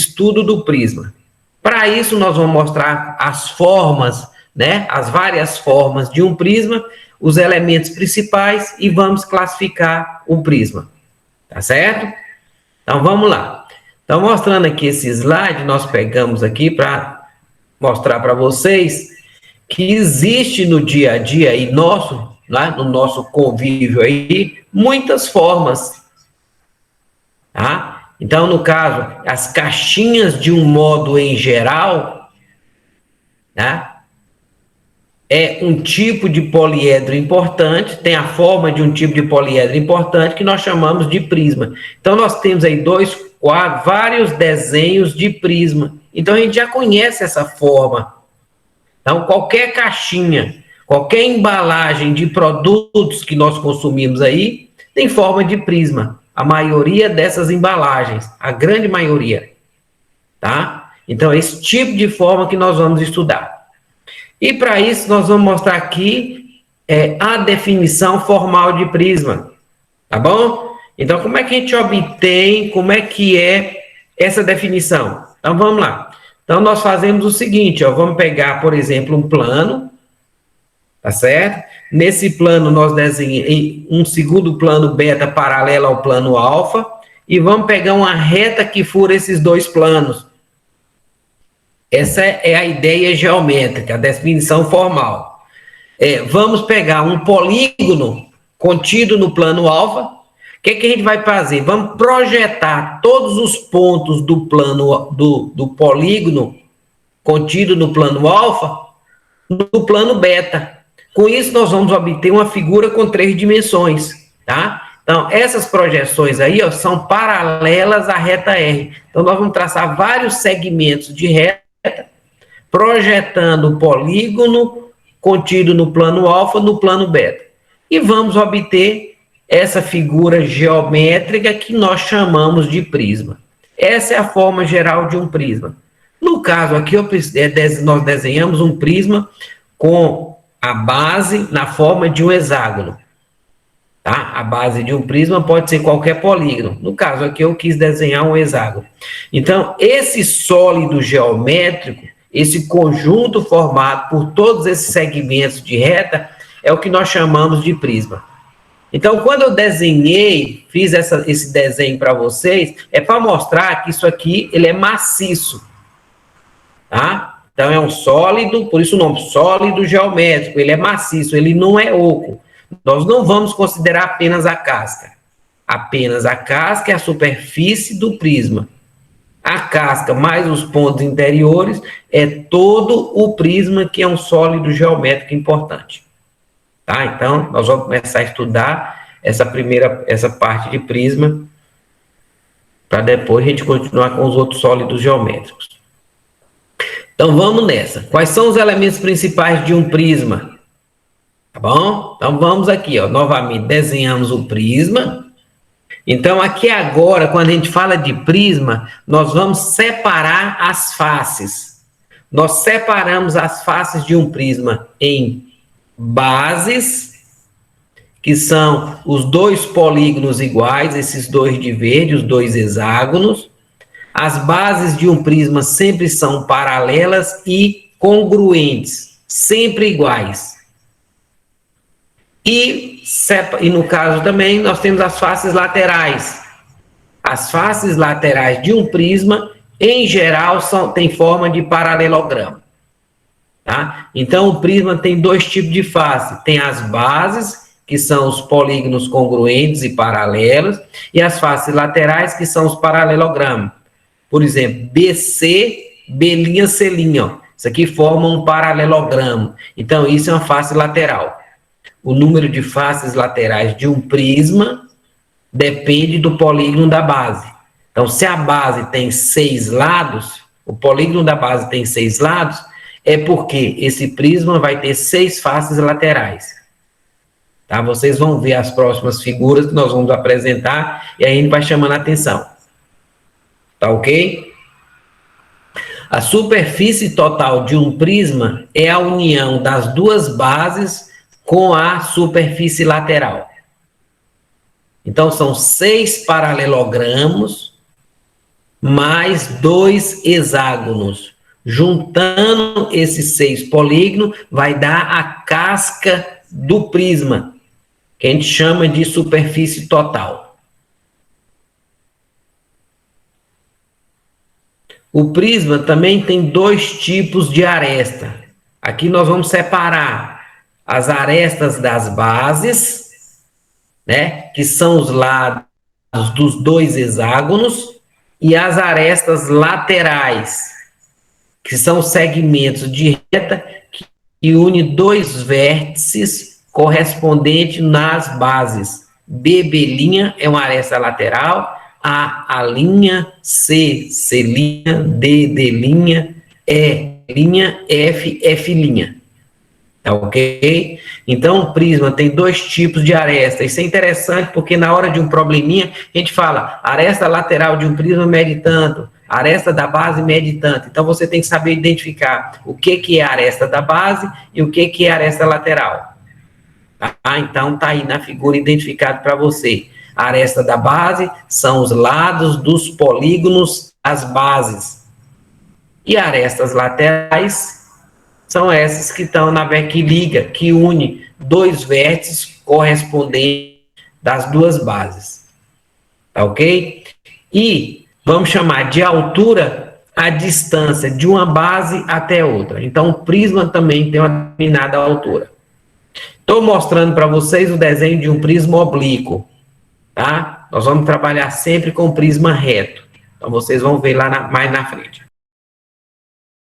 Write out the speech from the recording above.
estudo do prisma. Para isso, nós vamos mostrar as formas, né, as várias formas de um prisma, os elementos principais e vamos classificar o prisma. Tá certo? Então, vamos lá. Então, mostrando aqui esse slide, nós pegamos aqui para mostrar para vocês que existe no dia a dia aí nosso, né, no nosso convívio aí, muitas formas. Tá? Então, no caso, as caixinhas de um modo em geral, né, é um tipo de poliedro importante, tem a forma de um tipo de poliedro importante que nós chamamos de prisma. Então, nós temos aí vários desenhos de prisma. Então, a gente já conhece essa forma. Então, qualquer caixinha, qualquer embalagem de produtos que nós consumimos aí, tem forma de prisma. A maioria dessas embalagens, a grande maioria, tá? Então, esse tipo de forma que nós vamos estudar. E para isso, nós vamos mostrar aqui a definição formal de prisma, tá bom? Então, como é que a gente obtém, como é que é essa definição? Então, vamos lá. Então, nós fazemos o seguinte, ó, vamos pegar, por exemplo, um plano, tá certo? Nesse plano, nós desenhamos um segundo plano beta paralelo ao plano alfa e vamos pegar uma reta que fura esses dois planos. Essa é a ideia geométrica, a definição formal. Vamos pegar um polígono contido no plano alfa. O que a gente vai fazer? Vamos projetar todos os pontos do plano do polígono contido no plano alfa no plano beta. Com isso, nós vamos obter uma figura com 3 dimensões, tá? Então, essas projeções aí, ó, são paralelas à reta R. Então, nós vamos traçar vários segmentos de reta projetando o polígono contido no plano alfa no plano beta. E vamos obter essa figura geométrica que nós chamamos de prisma. Essa é a forma geral de um prisma. No caso aqui, nós desenhamos um prisma com a base na forma de um hexágono. Tá? A base de um prisma pode ser qualquer polígono. No caso aqui, eu quis desenhar um hexágono. Então, esse sólido geométrico, esse conjunto formado por todos esses segmentos de reta, é o que nós chamamos de prisma. Então, quando eu fiz esse desenho para vocês, é para mostrar que isso aqui, ele é maciço. Tá? Então, é um sólido, por isso o nome, sólido geométrico, ele é maciço, ele não é oco. Nós não vamos considerar apenas a casca. Apenas a casca é a superfície do prisma. A casca mais os pontos interiores é todo o prisma que é um sólido geométrico importante. Tá? Então, nós vamos começar a estudar essa parte de prisma para depois a gente continuar com os outros sólidos geométricos. Então, vamos nessa. Quais são os elementos principais de um prisma? Tá bom? Então, vamos aqui, ó, novamente, desenhamos o prisma. Então, aqui agora, quando a gente fala de prisma, nós vamos separar as faces. Nós separamos as faces de um prisma em bases, que são os dois polígonos iguais, esses dois de verde, os dois hexágonos. As bases de um prisma sempre são paralelas e congruentes, sempre iguais. E no caso também, nós temos as faces laterais. As faces laterais de um prisma, em geral, têm forma de paralelogramo. Tá? Então, o prisma tem 2 tipos de face. Tem as bases, que são os polígonos congruentes e paralelos, e as faces laterais, que são os paralelogramos. Por exemplo, BC, B', C'. Ó. Isso aqui forma um paralelogramo. Então, isso é uma face lateral. O número de faces laterais de um prisma depende do polígono da base. Então, se a base tem 6 lados, o polígono da base tem 6 lados, é porque esse prisma vai ter 6 faces laterais. Tá? Vocês vão ver as próximas figuras que nós vamos apresentar e aí a gente vai chamando a atenção. Tá ok? A superfície total de um prisma é a união das 2 bases com a superfície lateral. Então, são 6 paralelogramos mais 2 hexágonos. Juntando esses 6 polígonos, vai dar a casca do prisma, que a gente chama de superfície total. O prisma também tem 2 tipos de aresta. Aqui nós vamos separar as arestas das bases, né, que são os lados dos 2 hexágonos, e as arestas laterais, que são segmentos de reta que une 2 vértices correspondentes nas bases. BB' é uma aresta lateral, A', C, C', D', E', F'. Tá ok? Então, o prisma tem 2 tipos de aresta. Isso é interessante porque na hora de um probleminha, a gente fala, aresta lateral de um prisma mede tanto, aresta da base mede tanto. Então, você tem que saber identificar o que é a aresta da base e o que é a aresta lateral. Tá? Então, tá aí na figura identificado para você. A aresta da base são os lados dos polígonos das bases. E arestas laterais são essas que estão que liga, que une 2 vértices correspondentes das 2 bases. Tá ok? E vamos chamar de altura a distância de uma base até outra. Então, o prisma também tem uma determinada altura. Estou mostrando para vocês o desenho de um prisma oblíquo. Tá? Nós vamos trabalhar sempre com prisma reto. Então, vocês vão ver lá mais na frente.